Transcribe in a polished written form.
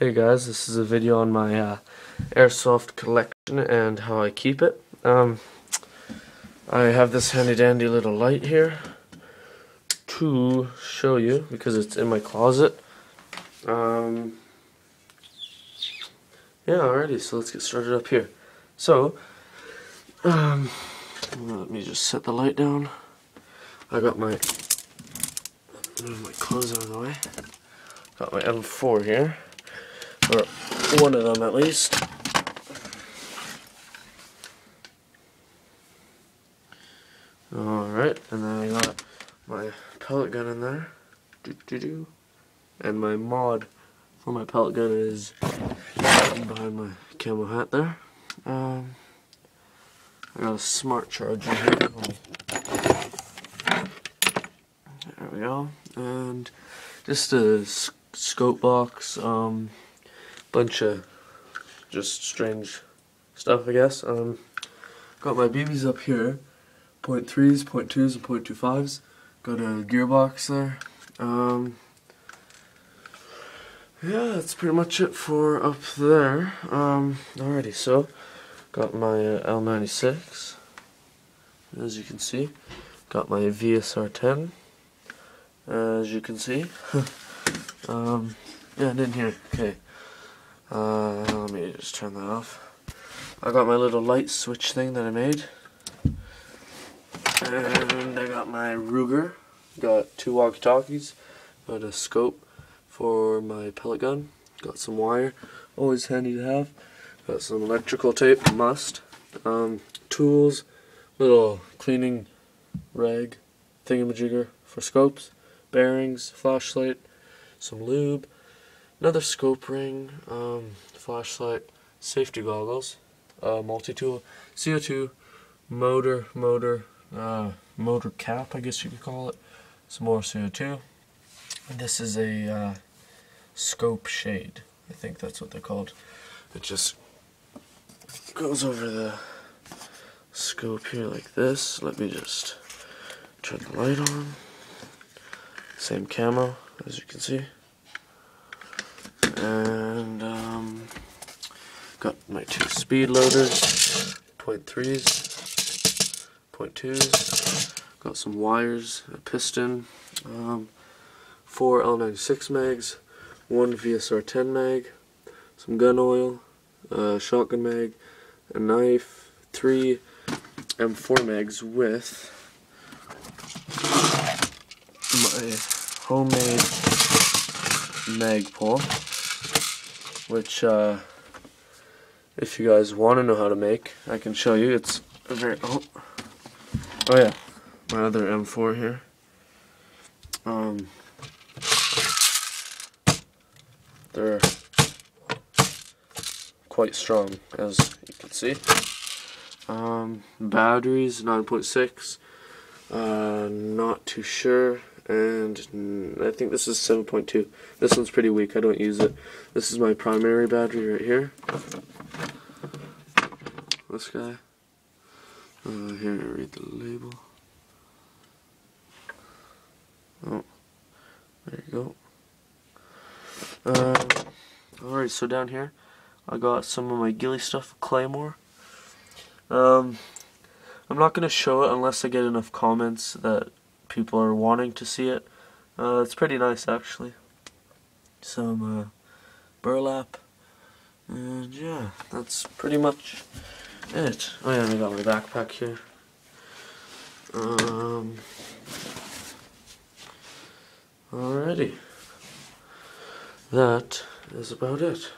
Hey guys, this is a video on my Airsoft collection and how I keep it. I have this handy dandy little light here to show you because it's in my closet. Yeah, alrighty, so let's get started up here. So, let me just set the light down. I got my clothes out of the way. Got my M4 here. Or one of them at least. Alright, and then I got my pellet gun in there. And my mod for my pellet gun is behind my camo hat there. I got a smart charger here. There we go. And just a scope box. Bunch of just strange stuff, I guess. Got my BBs up here, .3s, .2s, and .25s. Got a gearbox there. Yeah, that's pretty much it for up there. Alrighty, so got my L96, as you can see. Got my VSR10, as you can see. Yeah, and in here, okay. Let me just turn that off. I got my little light switch thing that I made. And I got my Ruger. Got 2 walkie-talkies. Got a scope for my pellet gun. Got some wire. Always handy to have. Got some electrical tape. Must. Tools. Little cleaning rag thingamajigger for scopes. Bearings. Flashlight. Some lube. Another scope ring, flashlight, safety goggles, multi-tool, CO2, motor cap, I guess you could call it, some more CO2. And this is a scope shade, I think that's what they're called. It just goes over the scope here like this. Let me just turn the light on. Same camo, as you can see. And got my 2 speed loaders, .3s, .2s. Got some wires, a piston, 4 L96 mags, 1 VSR10 mag, some gun oil, shotgun mag, a knife, 3 M4 mags with my homemade mag pull. Which, if you guys want to know how to make, I can show you. It's a very oh yeah, my other M4 here. They're quite strong, as you can see. Batteries 9.6. Not too sure. And I think this is 7.2. This one's pretty weak, I don't use it. This is my primary battery right here. This guy. Here, read the label. Oh, there you go. Alright, so down here, I got some of my ghillie stuff, Claymore. I'm not going to show it unless I get enough comments that people are wanting to see it. It's pretty nice actually. Some burlap, and yeah, that's pretty much it. Oh yeah, and I got my backpack here. Alrighty, that is about it.